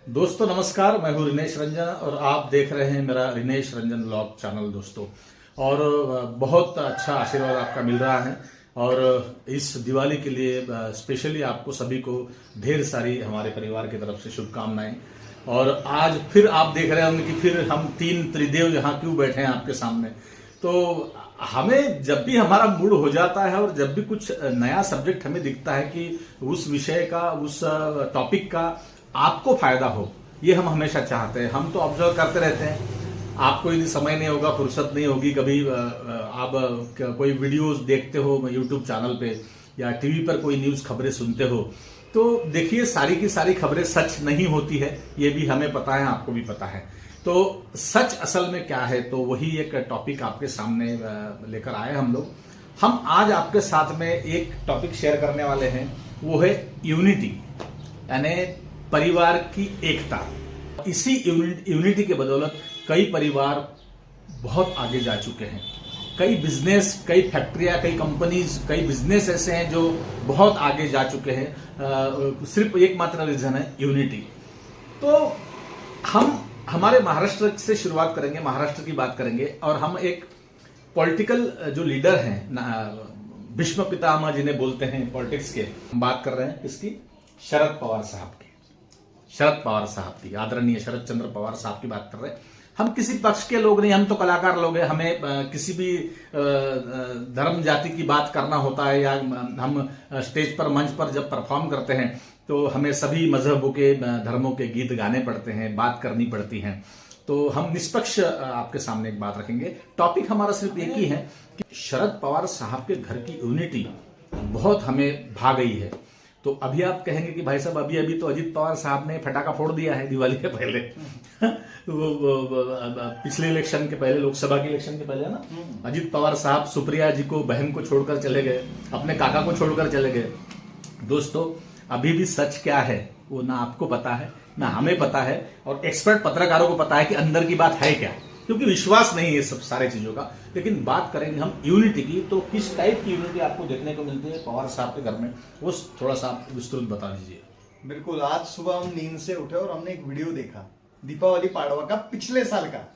दोस्तों नमस्कार, मैं हूं रिनेश रंजन और आप देख रहे हैं मेरा रिनेश रंजन व्लॉग चैनल दोस्तों। और बहुत अच्छा आशीर्वाद आपका मिल रहा है और इस दिवाली के लिए स्पेशली आपको सभी को ढेर सारी हमारे परिवार की तरफ से शुभकामनाएं। और आज फिर आप देख रहे होंगे कि फिर हम तीन त्रिदेव यहाँ क्यों बैठे हैं आपके सामने। तो हमें जब भी हमारा मूड हो जाता है और जब भी कुछ नया सब्जेक्ट हमें दिखता है कि उस विषय का, उस टॉपिक का आपको फायदा हो, ये हम हमेशा चाहते हैं। हम तो ऑब्जर्व करते रहते हैं, आपको यदि समय नहीं होगा, फुर्सत नहीं होगी, कभी आप कोई वीडियोस देखते हो यूट्यूब चैनल पे या टीवी पर कोई न्यूज खबरें सुनते हो, तो देखिए सारी की सारी खबरें सच नहीं होती है, ये भी हमें पता है, आपको भी पता है। तो सच असल में क्या है, तो वही एक टॉपिक आपके सामने लेकर आए हम लोग। हम आज आपके साथ में एक टॉपिक शेयर करने वाले हैं, वो है यूनिटी, यानी परिवार की एकता। इसी यूनिटी के बदौलत कई परिवार बहुत आगे जा चुके हैं। कई बिजनेस, कई फैक्ट्रियां, कई कंपनीज, कई बिजनेस ऐसे हैं जो बहुत आगे जा चुके हैं। सिर्फ एकमात्र रीजन है यूनिटी। तो हम हमारे महाराष्ट्र से शुरुआत करेंगे, महाराष्ट्र की बात करेंगे और हम एक पॉलिटिकल जो लीडर हैं, भीष्म पितामह जिन्हें बोलते हैं पॉलिटिक्स के, हम बात कर रहे हैं इसकी शरद पवार साहब की। शरद पवार साहब की, आदरणीय शरद चंद्र पवार साहब की बात कर रहे हैं। हम किसी पक्ष के लोग नहीं, हम तो कलाकार लोग हैं। हमें किसी भी धर्म जाति की बात करना होता है या हम स्टेज पर, मंच पर जब परफॉर्म करते हैं तो हमें सभी मजहबों के, धर्मों के गीत गाने पड़ते हैं, बात करनी पड़ती है। तो हम निष्पक्ष आपके सामने एक बात रखेंगे। टॉपिक हमारा सिर्फ एक ही है कि शरद पवार साहब के घर की यूनिटी बहुत हमें भा गई है। तो अभी आप कहेंगे कि भाई साहब अभी तो अजीत पवार साहब ने फटाका फोड़ दिया है दिवाली के पहले पिछले इलेक्शन के पहले, लोकसभा के इलेक्शन के पहले ना, अजीत पवार साहब सुप्रिया जी को, बहन को छोड़कर चले गए, अपने काका को छोड़कर चले गए। दोस्तों अभी भी सच क्या है वो ना आपको पता है ना हमें पता है, और एक्सपर्ट पत्रकारों को पता है कि अंदर की बात है क्या, क्योंकि विश्वास नहीं है सब सारे चीजों का। लेकिन बात करेंगे हम यूनिटी की, तो किस टाइप की यूनिटी आपको देखने को मिलती है पवार साहब के घर में, वो थोड़ा सा आप विस्तृत बता दीजिए। बिल्कुल, आज सुबह हम नींद से उठे और हमने एक वीडियो देखा दीपावली पाड़वा का, पिछले साल का,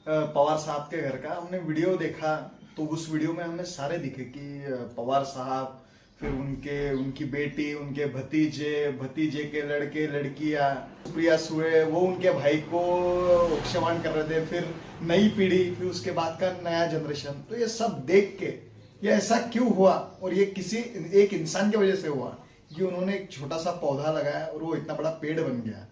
पवार साहब के घर का हमने वीडियो देखा। तो उस वीडियो में हमें सारे दिखे कि पवार साहब, फिर उनकी बेटी, उनके भतीजे के लड़के लड़कियां, प्रिया सुरे, वो उनके भाई को क्षमान कर रहे थे, फिर नई पीढ़ी, फिर उसके बाद का नया जनरेशन। तो ये सब देख के ये ऐसा क्यों हुआ, और ये किसी एक इंसान की वजह से हुआ कि उन्होंने एक छोटा सा पौधा लगाया और वो इतना बड़ा पेड़ बन गया।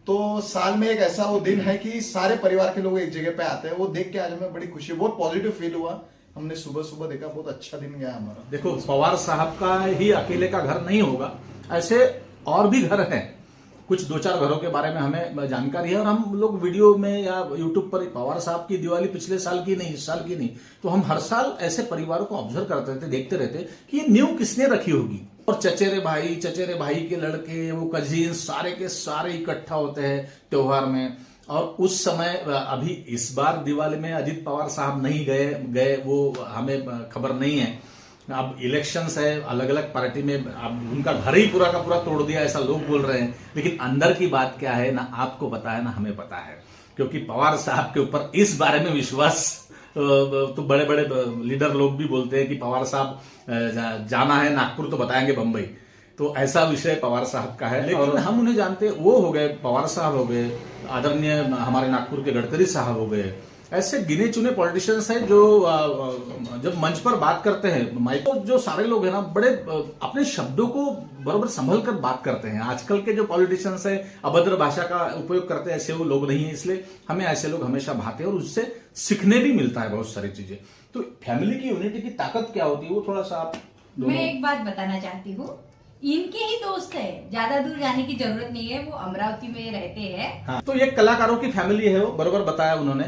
तो साल में एक ऐसा वो दिन है कि सारे परिवार के लोग एक जगह पे आते हैं। वो देख के आज हमें बड़ी खुशी, बहुत पॉजिटिव फील हुआ। हमने सुबह सुबह देखा, बहुत अच्छा दिन गया हमारा। देखो, पवार साहब का ही अकेले का घर नहीं होगा, ऐसे और भी घर हैं। कुछ दो चार घरों के बारे में हमें जानकारी है और हम लोग वीडियो में या यूट्यूब पर पवार साहब की दिवाली पिछले साल की नहीं, इस साल की नहीं, तो हम हर साल ऐसे परिवारों को ऑब्जर्व करते रहते, देखते रहते कि ये न्यू किसने रखी होगी। और चचेरे भाई के लड़के, वो कजिन, सारे के सारे इकट्ठा होते हैं त्योहार में। और उस समय, अभी इस बार दिवाली में अजीत पवार साहब नहीं गए, वो हमें खबर नहीं है। अब इलेक्शंस है, अलग अलग पार्टी में, अब उनका घर ही पूरा का पूरा तोड़ दिया, ऐसा लोग बोल रहे हैं। लेकिन अंदर की बात क्या है ना आपको पता है ना हमें पता है, क्योंकि पवार साहब के ऊपर इस बारे में विश्वास, तो बड़े बड़े लीडर लोग भी बोलते हैं कि पवार साहब जाना है नागपुर तो बताएंगे बंबई। तो ऐसा विषय पवार साहब का है। लेकिन हम उन्हें जानते, वो हो गए, पवार साहब हो गए, आदरणीय हमारे नागपुर के गडकरी साहब हो गए। ऐसे गिने चुने पॉलिटिशियंस हैं जो जब मंच पर बात करते हैं, माइक, तो जो सारे लोग हैं ना, बड़े अपने शब्दों को बराबर संभल कर बात करते हैं। आजकल के जो पॉलिटिशियंस हैं अभद्र भाषा का उपयोग करते हैं, ऐसे वो लोग नहीं है। इसलिए हमें ऐसे लोग हमेशा भाते हैं और उससे सीखने भी मिलता है बहुत सारी चीजें। तो फैमिली की यूनिटी की ताकत क्या होती है, वो थोड़ा सा आप। मैं एक बात बताना चाहती हूँ, इनके ही दोस्त है, ज्यादा दूर जाने की जरूरत नहीं है, वो अमरावती में रहते हैं। हाँ, तो ये कलाकारों की फैमिली है, वो बरोबर बताया उन्होंने।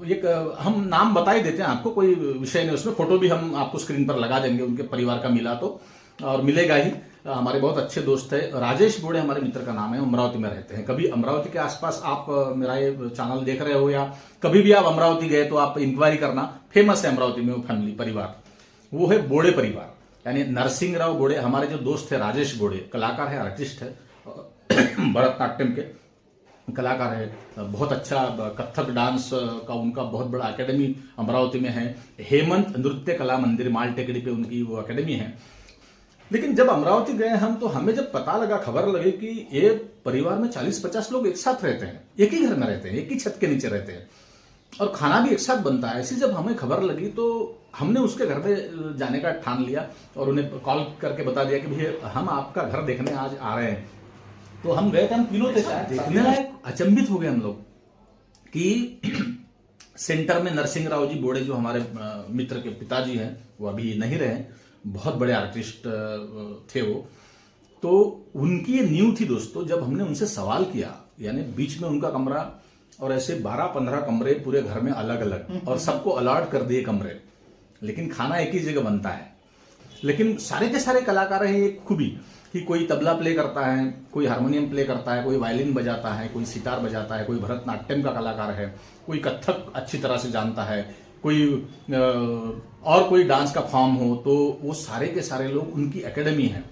एक हम नाम बता ही देते हैं आपको, कोई विषय नहीं उसमें, फोटो भी हम आपको स्क्रीन पर लगा देंगे उनके परिवार का, मिला तो और मिलेगा ही। हमारे बहुत अच्छे दोस्त है, राजेश बोड़े हमारे मित्र का नाम है, अमरावती में रहते हैं। कभी अमरावती के आसपास आप मेरा ये चैनल देख रहे हो या कभी भी आप अमरावती गए तो आप इंक्वायरी करना, फेमस है अमरावती में वो फैमिली परिवार, वो है बोड़े परिवार। यानी नरसिंह राव बोड़े, हमारे जो दोस्त है राजेश बोड़े, कलाकार है, आर्टिस्ट है, भरतनाट्यम के कलाकार है, बहुत अच्छा कथक डांस का उनका बहुत बड़ा एकेडमी अमरावती में है। हेमंत नृत्य कला मंदिर माल टेकड़ी पे उनकी वो एकेडमी है। लेकिन जब अमरावती गए हम तो हमें जब पता लगा, खबर लगी कि ये परिवार में 40-50 लोग एक साथ रहते हैं, एक ही घर में रहते हैं, एक ही छत के नीचे रहते हैं और खाना भी एक साथ बनता है। ऐसी जब हमें खबर लगी तो हमने उसके घर पे जाने का ठान लिया और उन्हें कॉल करके बता दिया कि भैया हम आपका घर देखने आज आ रहे हैं। तो हम गए थे, हम तीनों थे शायद। देखने लायक अचंभित हो गए हम लोग कि सेंटर में नरसिंह राव जी बोड़े जो हमारे मित्र के पिताजी हैं, वो अभी नहीं रहे, बहुत बड़े आर्टिस्ट थे वो। तो उनकी ये नींव थी दोस्तों। जब हमने उनसे सवाल किया, यानी बीच में उनका कमरा और ऐसे 12-15 कमरे पूरे घर में अलग अलग, और सबको अलॉट कर दिए कमरे, लेकिन खाना एक ही जगह बनता है। लेकिन सारे के सारे कलाकार हैं एक खूबी कि कोई तबला प्ले करता है, कोई हारमोनियम प्ले करता है, कोई वायलिन बजाता है, कोई सितार बजाता है, कोई भरतनाट्यम का कलाकार है, कोई कथक अच्छी तरह से जानता है, कोई और कोई डांस का फॉर्म हो। तो वो सारे के सारे लोग उनकी एकेडमी है।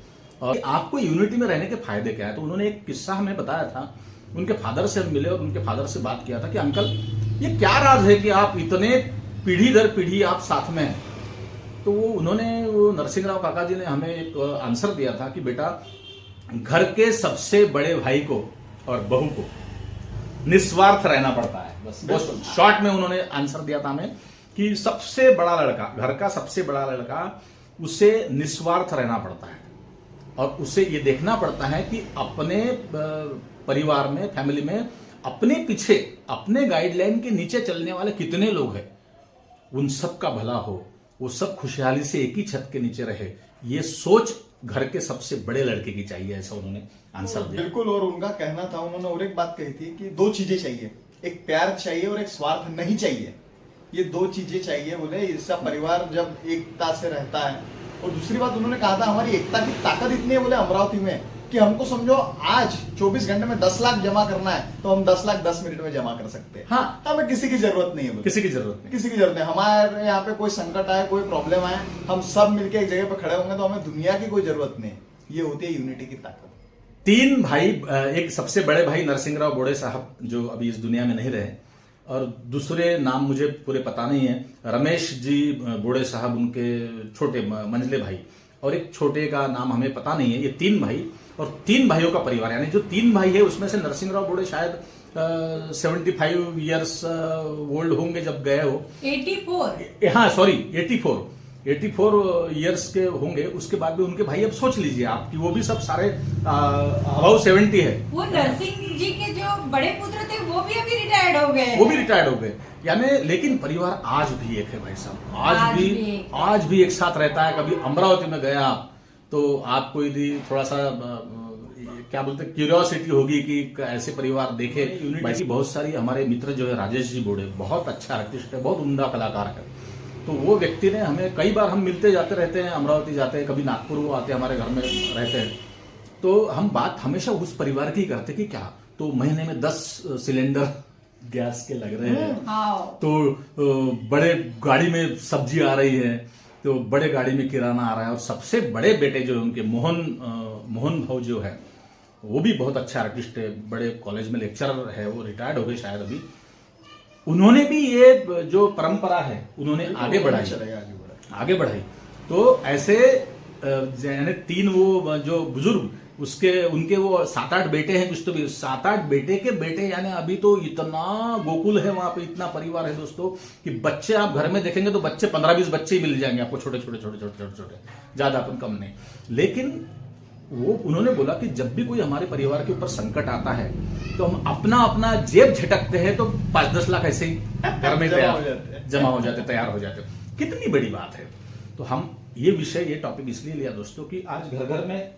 और आपको यूनिटी में रहने के फायदे क्या है, तो उन्होंने एक किस्सा हमें बताया था। उनके फादर से हम मिले और उनके फादर से बात किया था कि अंकल ये क्या राज है कि आप इतने पीढ़ी दर पीढ़ी आप साथ में हैं। तो वो नरसिंह राव काका जी ने हमें एक आंसर दिया था कि बेटा, घर के सबसे बड़े भाई को और बहू को निस्वार्थ रहना पड़ता है। बस शॉर्ट में उन्होंने आंसर दिया था हमें कि सबसे बड़ा लड़का, घर का सबसे बड़ा लड़का, उसे निस्वार्थ रहना पड़ता है और उसे ये देखना पड़ता है कि अपने परिवार में, फैमिली में, अपने पीछे, अपने गाइडलाइन के नीचे चलने वाले कितने लोग हैं, उन सब का भला हो, वो सब खुशहाली से एक ही छत के नीचे रहे। ये सोच घर के सबसे बड़े लड़के की चाहिए, ऐसा उन्होंने आंसर दिया। बिल्कुल। और उनका कहना था, उन्होंने और एक बात कही थी कि 2 चीजें चाहिए, एक प्यार चाहिए और एक स्वार्थ नहीं चाहिए। ये 2 चीजें चाहिए बोले, इसका परिवार जब एकता से रहता है। और दूसरी बात उन्होंने कहा था, हमारी एकता की ताकत इतनी है बोले अमरावती में कि हमको समझो आज 24 घंटे में 10 लाख जमा करना है तो हम 10 लाख 10 मिनट में जमा कर सकते हैं। हाँ, हमें किसी की जरूरत नहीं है, किसी की जरूरत नहीं, किसी की जरूरत नहीं। हमारे यहाँ पे कोई संकट आए, कोई प्रॉब्लम आए, हम सब मिलके एक जगह पे खड़े होंगे तो हमें दुनिया की कोई जरूरत नहीं। ये होती है यूनिटी की ताकत। 3 भाई, एक सबसे बड़े भाई नरसिंह राव बोड़े साहब जो अभी इस दुनिया में नहीं रहे, और दूसरे नाम मुझे पूरे पता नहीं है, रमेश जी बोड़े साहब उनके छोटे मंझले भाई, और एक छोटे का नाम हमें पता नहीं है। ये 3 भाई और 3 भाइयों का परिवार, यानी जो 3 भाई है उसमें से नरसिंह राव बोड़े शायद 75 ईयर्स ओल्ड होंगे जब गए हो। 84, हाँ सॉरी 84 ईयर्स के होंगे। उसके बाद भी उनके भाई, अब सोच लीजिए आप कि वो भी सब सारे अबाउट 70 है। वो नरसिंह जी के जो बड़े पुत्र थे वो भी अभी रिटायर्ड हो गए, वो भी रिटायर्ड हो गए, यानी लेकिन परिवार आज भी एक है भाई साहब, आज भी एक साथ रहता है। कभी अमरावती में गया आप तो आपको यदि थोड़ा सा क्या बोलते हैं, क्यूरियोसिटी होगी कि ऐसे परिवार देखे। यूनिटी बहुत सारी, हमारे मित्र जो है राजेश जी बोड़े, बहुत अच्छा आर्टिस्ट है, बहुत उम्दा कलाकार है। तो वो व्यक्ति ने हमें, कई बार हम मिलते जाते रहते हैं, अमरावती जाते हैं, कभी नागपुर वो आते हैं, हमारे घर में रहते हैं, तो हम बात हमेशा उस परिवार की करते कि क्या तो महीने में 10 सिलेंडर गैस के लग रहे हैं, तो बड़े गाड़ी में सब्जी आ रही है, तो बड़े गाड़ी में किराना आ रहा है। और सबसे बड़े बेटे जो उनके मोहन भाव जो है, वो भी बहुत अच्छा आर्टिस्ट है, बड़े कॉलेज में लेक्चरर है, वो रिटायर्ड हो गए शायद अभी। उन्होंने भी ये जो परंपरा है उन्होंने आगे बढ़ाई। तो ऐसे यानी 3 वो जो बुजुर्ग, उनके वो 7-8 बेटे हैं, कुछ तो भी 7-8 बेटे के बेटे, यानी अभी तो इतना गोकुल है वहां पे, इतना परिवार है दोस्तों कि बच्चे आप घर में देखेंगे तो बच्चे 15-20 बच्चे ही मिल जाएंगे आपको, छोटे छोटे, ज्यादा अपन कम नहीं। लेकिन वो उन्होंने बोला कि जब भी कोई हमारे परिवार के ऊपर संकट आता है तो हम अपना जेब झटकते हैं तो 5-10 लाख ऐसे ही घर में जमा हो जाते, तैयार हो जाते। कितनी बड़ी बात है। तो हम ये विषय, ये टॉपिक इसलिए लिया दोस्तों कि आज घर घर में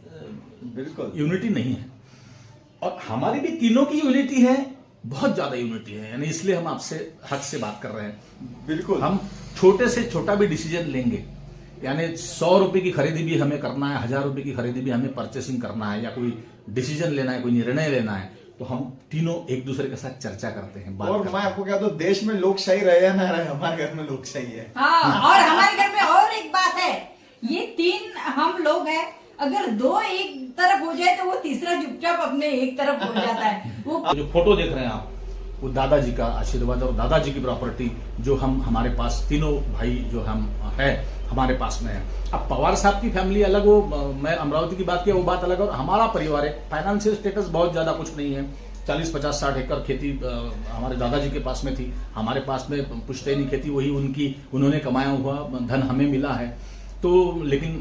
बिल्कुल यूनिटी नहीं है, और हमारी भी तीनों की यूनिटी है, बहुत ज्यादा यूनिटी है, यानी इसलिए हम आपसे हक से बात कर रहे हैं। बिल्कुल, हम छोटे से छोटा भी डिसीजन लेंगे, यानी 100 रुपए की खरीदी भी हमें करना है, 1000 रुपए की खरीदी भी हमें परचेसिंग करना है, या कोई डिसीजन लेना है, कोई निर्णय लेना है, तो हम तीनों एक दूसरे के साथ चर्चा करते हैं, बात और करते मैं आपको क्या तो देश में लोकशाही रहे या ना रहे, हमारे घर में लोकशाही है। हाँ, और हमारे घर में और एक बात है, ये 3 हम लोग हैं अगर दो एक तरफ हो जाए तो वो तीसरा चुपचाप अपने एक तरफ हो जाता है। वो जो फोटो देख रहे हैं आप, वो दादाजी का आशीर्वाद और दादाजी की प्रॉपर्टी जो हमारे पास तीनों भाई जो हम है हमारे पास में है। अब पवार साहब की फैमिली अलग हो, मैं अमरावती की बात किया वो बात अलग, और हमारा परिवार है। फाइनेंशियल स्टेटस बहुत ज्यादा कुछ नहीं है, 40, 50, 60 एकड़ खेती हमारे दादाजी के पास में थी, हमारे पास में पुश्तैनी खेती वही उन्होंने कमाया हुआ धन हमें मिला है। तो लेकिन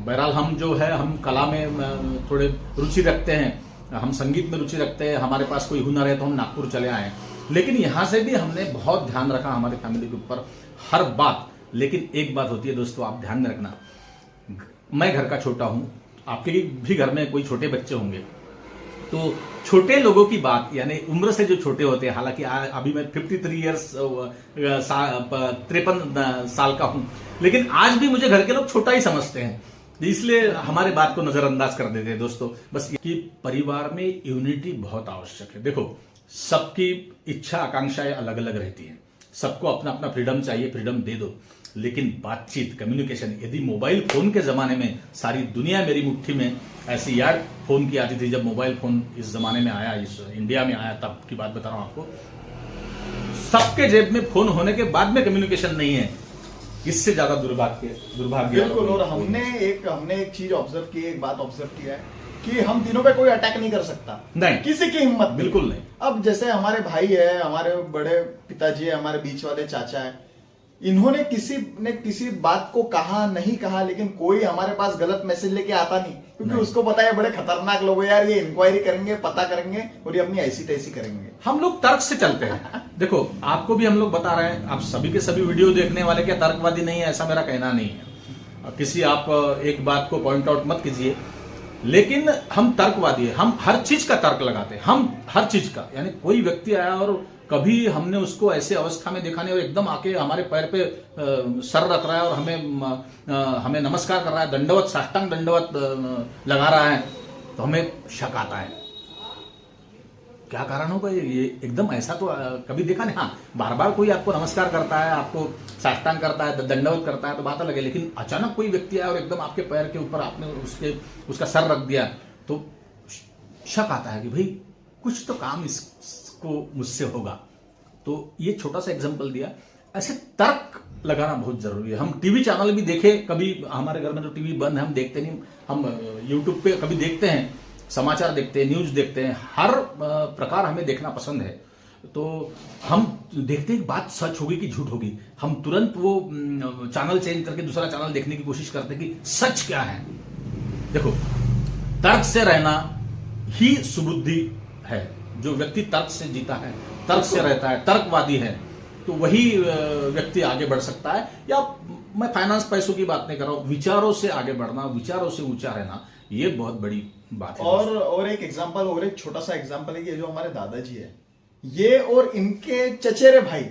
बहरहाल हम जो है हम कला में थोड़े रुचि रखते हैं, हम संगीत में रुचि रखते हैं, हमारे पास कोई हुनर है तो हम नागपुर चले आए। लेकिन यहाँ से भी हमने बहुत ध्यान रखा हमारी फैमिली के ऊपर हर बात। लेकिन एक बात होती है दोस्तों, आप ध्यान में रखना, मैं घर का छोटा हूं, आपके भी घर में कोई छोटे बच्चे होंगे, तो छोटे लोगों की बात यानी उम्र से जो छोटे होते हैं, हालांकि अभी मैं 53 ईयर्स 53 साल का हूं, लेकिन आज भी मुझे घर के लोग छोटा ही समझते हैं, इसलिए हमारे बात को नजरअंदाज कर देते हैं दोस्तों। बस कि परिवार में यूनिटी बहुत आवश्यक है। देखो, सबकी इच्छा आकांक्षाएं अलग अलग रहती हैं, सबको अपना अपना फ्रीडम चाहिए, फ्रीडम दे दो, लेकिन बातचीत, कम्युनिकेशन, यदि मोबाइल फोन के जमाने में सारी दुनिया मेरी मुट्ठी में, ऐसी यार फोन की आती थी जब मोबाइल फोन इस जमाने में आया, इस इंडिया में आया, तब की बात बता रहा हूं आपको। सबके जेब में फोन होने के बाद में कम्युनिकेशन नहीं है, इससे ज्यादा दुर्भाग्य बिल्कुल। और हमने एक चीज ऑब्जर्व की, एक बात ऑब्जर्व किया है कि हम तीनों पे कोई अटैक नहीं कर सकता, नहीं, किसी की हिम्मत बिल्कुल नहीं। अब जैसे हमारे भाई है, हमारे बड़े पिताजी है, हमारे बीच वाले चाचा है, इन्होंने किसी बात को कहा नहीं कहा, लेकिन कोई हमारे पास गलत मैसेज लेके आता नहीं, क्योंकि उसको पता है बड़े खतरनाक लोग हैं यार, ये इंक्वायरी करेंगे, पता करेंगे और ये अपनी ऐसी तैसी करेंगे। हम लोग तर्क से चलते हैं। देखो, आपको भी हम लोग बता रहे हैं, आप सभी के सभी वीडियो देखने वाले क्या तर्कवादी नहीं है, ऐसा मेरा कहना नहीं है। किसी आप एक बात को पॉइंट आउट मत कीजिए, लेकिन हम तर्कवादी है, हम हर चीज का तर्क लगाते हैं, हम हर चीज का। यानी कोई व्यक्ति आया और कभी हमने उसको ऐसे अवस्था में देखा नहीं और एकदम आके हमारे पैर पे सर रख रहा है और हमें नमस्कार कर रहा है, दंडवत, साष्टांग दंडवत लगा रहा है, तो हमें शक आता है क्या कारण होगा ये एकदम ऐसा तो कभी देखा नहीं। हाँ, बार बार कोई आपको नमस्कार करता है, आपको साष्टांग करता है, दंडवत करता है तो बात अलग है, लेकिन अचानक कोई व्यक्ति आया और एकदम आपके पैर के ऊपर आपने उसका सर रख दिया तो शक आता है कि भाई कुछ तो काम इसको मुझसे होगा। तो ये छोटा सा एग्जांपल दिया, ऐसे तर्क लगाना बहुत जरूरी है। हम टीवी चैनल भी देखे, कभी हमारे घर में तो टीवी बंद है, हम देखते नहीं, हम यूट्यूब पे कभी देखते हैं, समाचार देखते हैं, न्यूज देखते हैं, हर प्रकार हमें देखना पसंद है। तो हम देखते हैं बात सच होगी कि झूठ होगी, हम तुरंत वो चैनल चेंज करके दूसरा चैनल देखने की कोशिश करते हैं कि सच क्या है। देखो, तर्क से रहना ही सुबुद्धि है। जो व्यक्ति तर्क से जीता है, तर्क से रहता है, तर्कवादी है, तो वही व्यक्ति आगे बढ़ सकता है। या मैं फाइनेंस पैसों की बात नहीं कर रहा हूं, विचारों से आगे बढ़ना, विचारों से ऊंचा रहना, ये बहुत बड़ी बात है। और एक एग्जांपल, और एक छोटा सा एग्जांपल है कि जो हमारे दादाजी है, ये और इनके चचेरे भाई,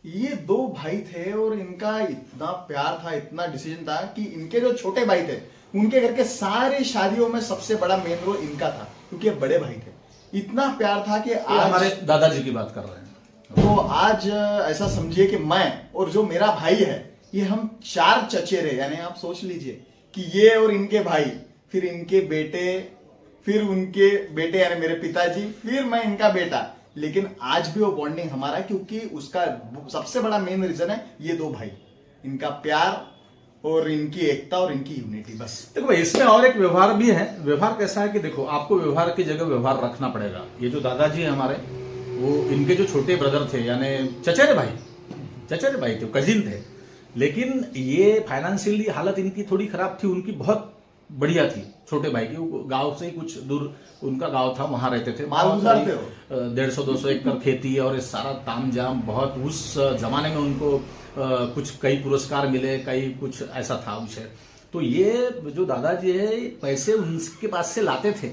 ये दो भाई थे और इनका इतना प्यार था, इतना डिसीजन था कि इनके जो छोटे भाई थे उनके घर के सारी शादियों में सबसे बड़ा मेन रोल इनका था, क्योंकि ये बड़े भाई थे। इतना प्यार था कि आज हमारे दादाजी की बात कर रहे हैं, तो आज ऐसा समझिए कि मैं और जो मेरा भाई है, ये हम 4 चचेरे, यानी आप सोच लीजिए कि ये और इनके भाई, फिर इनके बेटे, फिर उनके बेटे यानी मेरे पिताजी, फिर मैं इनका बेटा। लेकिन आज भी वो बॉन्डिंग हमारा, क्योंकि उसका सबसे बड़ा मेन रीजन है ये 2 भाई, इनका प्यार और इनकी एकता और इनकी यूनिटी। बस देखो भाई, इसमें और एक व्यवहार भी है। व्यवहार कैसा है कि देखो, आपको व्यवहार की जगह व्यवहार रखना पड़ेगा। ये जो दादाजी है हमारे, वो इनके जो छोटे ब्रदर थे, यानी चचेरे भाई थे, कजिन थे, लेकिन ये फाइनेंशियली हालत इनकी थोड़ी खराब थी, उनकी बहुत बढ़िया थी। छोटे भाई की गांव से ही कुछ दूर उनका गांव था, वहां रहते थे। 150-200 एकड़ खेती और इस सारा तामझाम, बहुत उस जमाने में उनको कुछ कई पुरस्कार मिले, कई कुछ ऐसा था विषय। तो ये जो दादाजी है, पैसे उनके पास से लाते थे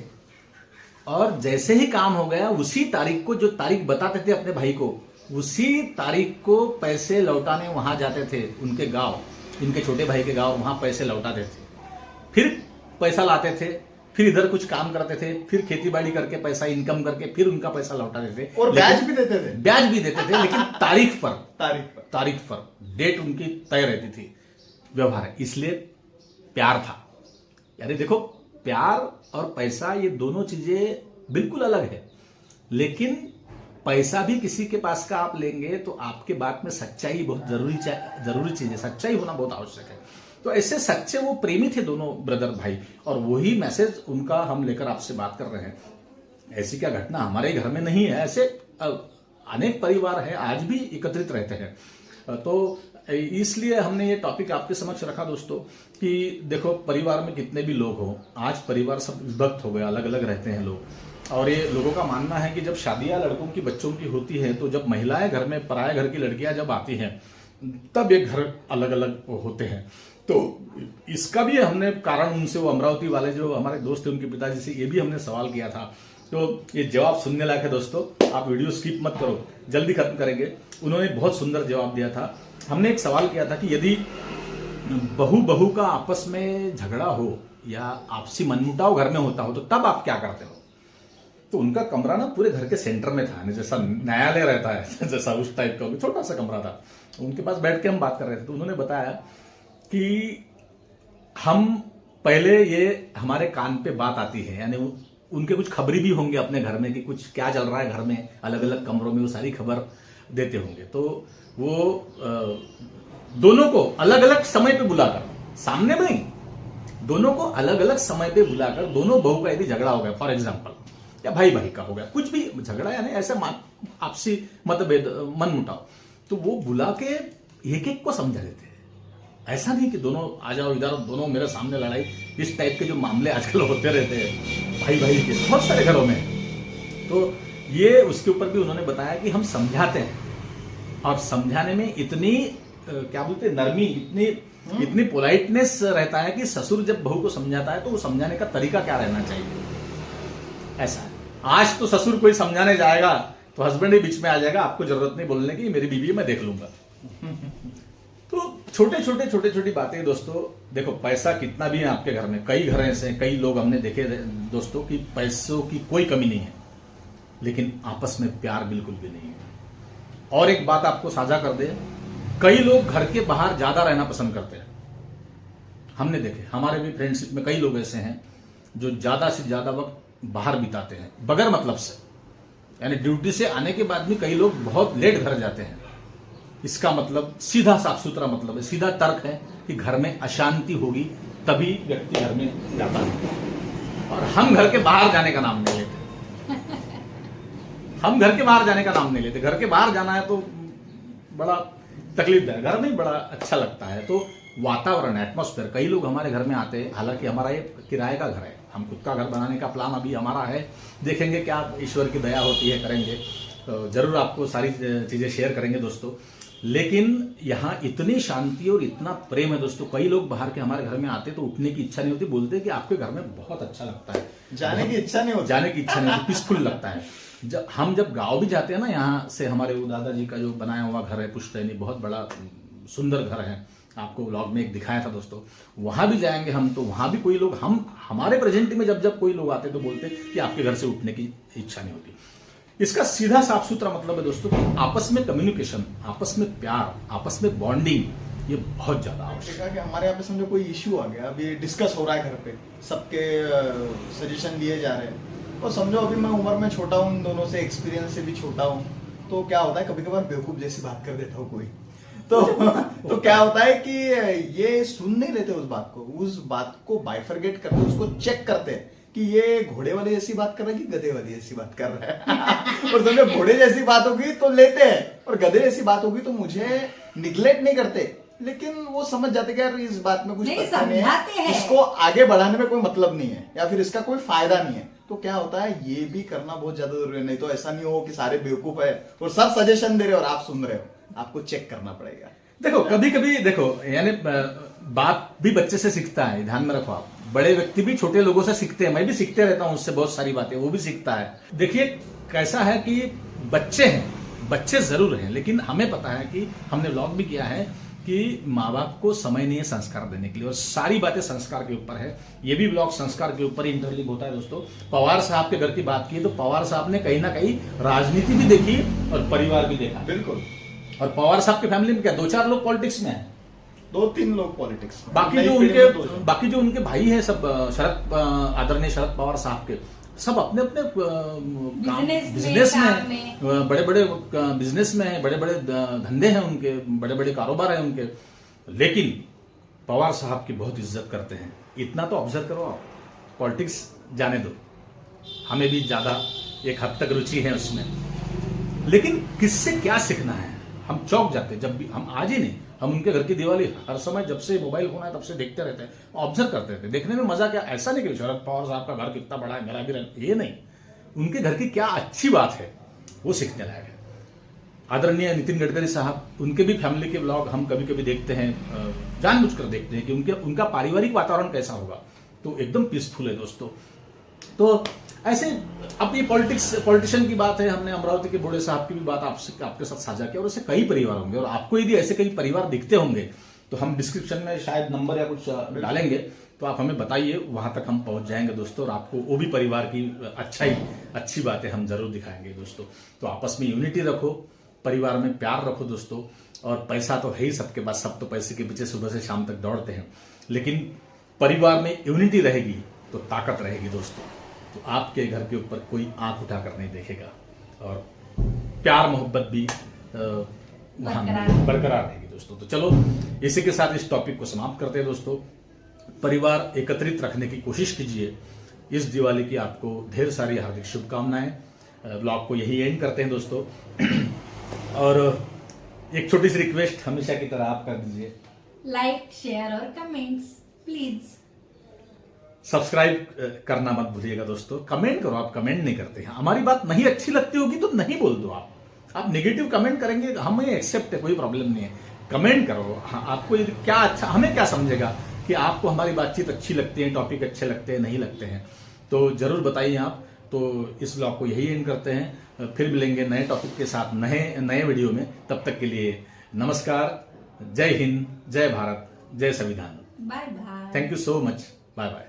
और जैसे ही काम हो गया, उसी तारीख को, जो तारीख बताते थे अपने भाई को, उसी तारीख को पैसे लौटाने वहां जाते थे उनके गांव, इनके छोटे भाई के गांव, वहां पैसे लौटाते थे, फिर पैसा लाते थे, फिर इधर कुछ काम करते थे, फिर खेती बाड़ी करके पैसा इनकम करके फिर उनका पैसा लौटाते थे, और ब्याज भी देते थे, लेकिन तारीख पर डेट उनकी तय रहती थी। व्यवहार है, इसलिए प्यार था। यानी देखो, प्यार और पैसा ये दोनों चीजें बिल्कुल अलग है, लेकिन पैसा भी किसी के पास का आप लेंगे तो आपके बात में सच्चाई बहुत जरूरी चीज है, सच्चाई होना बहुत आवश्यक है। तो ऐसे सच्चे वो प्रेमी थे दोनों ब्रदर भाई, और वही मैसेज उनका हम लेकर आपसे बात कर रहे हैं। ऐसी क्या घटना हमारे घर में नहीं है, ऐसे अनेक परिवार है आज भी एकत्रित रहते हैं। तो इसलिए हमने ये टॉपिक आपके समक्ष रखा दोस्तों कि देखो, परिवार में कितने भी लोग हों, आज परिवार सब विभक्त हो गया, अलग अलग रहते हैं लोग। और ये लोगों का मानना है कि जब शादियां लड़कों की बच्चों की होती है तो जब महिलाएं घर में, पराये घर की लड़कियां जब आती हैं तब ये घर अलग अलग होते हैं। तो इसका भी हमने कारण उनसे, वो अमरावती वाले जो हमारे दोस्त थे उनके पिताजी से ये भी हमने सवाल किया था। तो ये जवाब सुनने लायक है दोस्तों, आप वीडियो स्किप मत करो, जल्दी खत्म करेंगे। उन्होंने बहुत सुंदर जवाब दिया था। हमने एक सवाल किया था कि यदि बहू का आपस में झगड़ा हो या आपसी मनमुटाव घर में होता हो तो तब आप क्या करते हो? तो उनका कमरा ना पूरे घर के सेंटर में था, जैसा न्यायालय रहता है जैसा उस टाइप का छोटा सा कमरा था। उनके पास बैठ के हम बात कर रहे थे तो उन्होंने बताया कि हम पहले, ये हमारे कान पे बात आती है, यानी उनके कुछ खबरी भी होंगे अपने घर में कि कुछ क्या चल रहा है घर में, अलग अलग कमरों में वो सारी खबर देते होंगे। तो वो दोनों को अलग अलग समय पे बुलाकर, सामने में नहीं, दोनों को अलग अलग समय पे बुलाकर, दोनों बहू का यदि झगड़ा हो गया फॉर एग्जाम्पल, या भाई का हो गया, कुछ भी झगड़ा यानी ऐसा आपसी मतभेद, मनमुटाव, तो वो बुला के एक एक को समझा देते हैं। ऐसा नहीं कि दोनों आ जाओ इधर, दोनों मेरे सामने लड़ाई, इस टाइप के जो मामले आजकल होते रहते हैं भाई के बहुत सारे घरों में। तो ये उसके ऊपर भी उन्होंने बताया कि हम समझाते हैं, और समझाने में इतनी क्या बोलते हैं, नरमी, इतनी पोलाइटनेस रहता है कि ससुर जब बहू को समझाता है तो वो समझाने का तरीका क्या रहना चाहिए, ऐसा है। आज तो ससुर कोई समझाने जाएगा तो हस्बैंड ही बीच में आ जाएगा, आपको जरूरत नहीं बोलने की, मेरी बीवी मैं देख लूंगा। तो छोटी बातें दोस्तों, देखो पैसा कितना भी है आपके घर में, कई घर ऐसे, कई लोग हमने देखे दोस्तों कि पैसों की कोई कमी नहीं है, लेकिन आपस में प्यार बिल्कुल भी नहीं है। और एक बात आपको साझा कर दे, कई लोग घर के बाहर ज्यादा रहना पसंद करते हैं। हमने देखे, हमारे भी फ्रेंडशिप में कई लोग ऐसे हैं जो ज्यादा से ज्यादा वक्त बाहर बिताते हैं बगैर मतलब से, यानी ड्यूटी से आने के बाद भी कई लोग बहुत लेट घर जाते हैं। इसका मतलब सीधा साफ सुथरा मतलब है, सीधा तर्क है कि घर में अशांति होगी तभी व्यक्ति घर में जाता है। और हम घर के बाहर जाने का नाम नहीं लेते, हम घर के बाहर जाने का नाम नहीं लेते। घर के बाहर जाना है तो बड़ा तकलीफदायक, घर में बड़ा अच्छा लगता है। तो वातावरण, एटमॉस्फेयर, कई लोग हमारे घर में आते हैं, हालांकि हमारा ये किराए का घर है, हम खुद का घर बनाने का प्लान अभी हमारा है, देखेंगे क्या ईश्वर की दया होती है, करेंगे तो जरूर आपको सारी चीजें शेयर करेंगे दोस्तों। लेकिन यहाँ इतनी शांति और इतना प्रेम है दोस्तों, कई लोग बाहर के हमारे घर में आते तो उठने की इच्छा नहीं होती, बोलते हैं कि आपके घर में बहुत अच्छा लगता है, जाने की इच्छा नहीं होती, पीसफुल लगता है। जब गांव भी जाते हैं ना, यहाँ से हमारे वो दादाजी का जो बनाया हुआ घर है पुश्तैनी, बहुत बड़ा सुंदर घर है, आपको व्लॉग में एक दिखाया था दोस्तों, वहां भी जाएंगे हम तो वहां भी कोई लोग, हमारे प्रेजेंट में जब कोई लोग आते तो बोलते कि आपके घर से उठने की इच्छा नहीं होती। इसका सीधा साफ सुथरा मतलब है दोस्तों कि आपस में कम्युनिकेशन, आपस में प्यार, आपस में बॉन्डिंग, ये बहुत ज्यादा आवश्यक है। कि हमारे यहाँ पे समझो कोई इश्यू आ गया, अभी डिस्कस हो रहा है घर पे, सबके सजेशन लिए जा रहे हैं, और समझो अभी मैं उम्र में छोटा हूँ, इन दोनों से एक्सपीरियंस से भी छोटा हूँ, तो क्या होता है कभी कभार बेवकूफ जैसी बात कर देता हूँ कोई, तो क्या होता है कि ये सुन नहीं लेते उस बात को बाइफरगेट करते, उसको चेक करते हैं कि ये घोड़े वाले जैसी बात कर रहा है कि गधे वाली जैसी बात कर रहा है। और समझो घोड़े जैसी बात होगी तो लेते हैं, और गधे जैसी बात होगी तो मुझे निगलेक्ट नहीं करते, लेकिन वो समझ जाते कि यार इस बात में कुछ पता नहीं है, इसको आगे बढ़ाने में कोई मतलब नहीं है, या फिर इसका कोई फायदा नहीं है। तो क्या होता है, ये भी करना बहुत ज्यादा जरूरी है, नहीं तो ऐसा नहीं हो कि सारे बेवकूफ है और सब सजेशन दे रहे हो और आप सुन रहे हो, आपको चेक करना पड़ेगा। देखो कभी कभी देखो, यानी बात भी बच्चे से सीखता है, ध्यान में रखो आप, बड़े व्यक्ति भी छोटे लोगों से सीखते हैं, मैं भी सीखते रहता हूं उससे बहुत सारी बातें, वो भी सीखता है। देखिए कैसा है कि बच्चे हैं, बच्चे जरूर हैं, लेकिन हमें पता है कि हमने व्लॉग भी किया है कि माँ बाप को समय नहीं है संस्कार देने के लिए, और सारी बातें संस्कार के ऊपर है। ये भी व्लॉग संस्कार के ऊपर ही इंटरलिंक होता है दोस्तों। पवार साहब के घर की बात की तो पवार साहब ने कहीं ना कहीं राजनीति भी देखी और परिवार भी देखा, बिल्कुल। और पवार साहब की फैमिली में क्या 2-4 लोग पॉलिटिक्स में है, 2-3 लोग पॉलिटिक्स। बाकी जो उनके भाई हैं सब, आदरणीय शरद पवार साहब के, सब अपने अपने बिजनेस में बड़े बड़े बिजनेस में है, बड़े बड़े धंधे हैं उनके, बड़े बड़े कारोबार हैं उनके, लेकिन पवार साहब की बहुत इज्जत करते हैं। इतना तो ऑब्जर्व करो आप। पॉलिटिक्स जाने दो, हमें भी ज्यादा एक हद तक रुचि है उसमें, लेकिन किससे क्या सीखना है हम चौंक जाते हैं। जब भी हम, आज ही नहीं, हम उनके घर की दिवाली हर समय जब से मोबाइल फोन है तब से देखते रहते हैं, ऑब्जर्व करते रहते हैं। देखने में मजा क्या, ऐसा नहीं कि शरद पवार साहब का घर कितना बड़ा है, मेरा भी रहता, ये नहीं, उनके घर की क्या अच्छी बात है वो सीखने लायक है। आदरणीय नितिन गडकरी साहब, उनके भी फैमिली के ब्लॉग हम कभी कभी देखते हैं, जानबूझकर देखते हैं कि उनका पारिवारिक वातावरण कैसा होगा, तो एकदम पीसफुल है दोस्तों। तो ऐसे अब ये पॉलिटिशियन की बात है, हमने अमरावती के बूढ़े साहब की भी बात आपके साथ साझा किया, और ऐसे कई परिवार होंगे, और आपको यदि ऐसे कई परिवार दिखते होंगे तो हम डिस्क्रिप्शन में शायद नंबर या कुछ डालेंगे, तो आप हमें बताइए, वहां तक हम पहुंच जाएंगे दोस्तों, और आपको वो भी परिवार की अच्छी बातें हम जरूर दिखाएंगे दोस्तों। तो आपस में यूनिटी रखो, परिवार में प्यार रखो दोस्तों, और पैसा तो है ही सबके पास, सब तो पैसे के पीछे सुबह से शाम तक दौड़ते हैं, लेकिन परिवार में यूनिटी रहेगी तो ताकत रहेगी दोस्तों। तो आपके घर के ऊपर कोई आंख उठाकर नहीं देखेगा, और प्यार मोहब्बत भी बरकरार रहेगी दोस्तों। तो चलो इसी के साथ इस टॉपिक को समाप्त करते हैं दोस्तों। परिवार एकत्रित रखने की कोशिश कीजिए। इस दिवाली की आपको ढेर सारी हार्दिक शुभकामनाएं। ब्लॉग को यही एंड करते हैं दोस्तों, और एक छोटी सी रिक्वेस्ट हमेशा की तरह आप कर दीजिए, लाइक शेयर और कमेंट्स प्लीज। सब्सक्राइब करना मत भूलिएगा दोस्तों। कमेंट करो, आप कमेंट नहीं करते हैं, हमारी बात नहीं अच्छी लगती होगी तो नहीं बोल दो। आप नेगेटिव कमेंट करेंगे हमें एक्सेप्ट है, कोई प्रॉब्लम नहीं है, कमेंट करो। हाँ, आपको क्या अच्छा, हमें क्या समझेगा कि आपको हमारी बातचीत अच्छी लगती है, टॉपिक अच्छे लगते हैं, नहीं लगते हैं, तो जरूर बताइए आप। तो इस ब्लॉग को यही एंड करते हैं, फिर मिलेंगे नए टॉपिक के साथ नए वीडियो में। तब तक के लिए नमस्कार, जय हिंद, जय भारत, जय संविधान। Bye bye. Thank you so much, bye bye.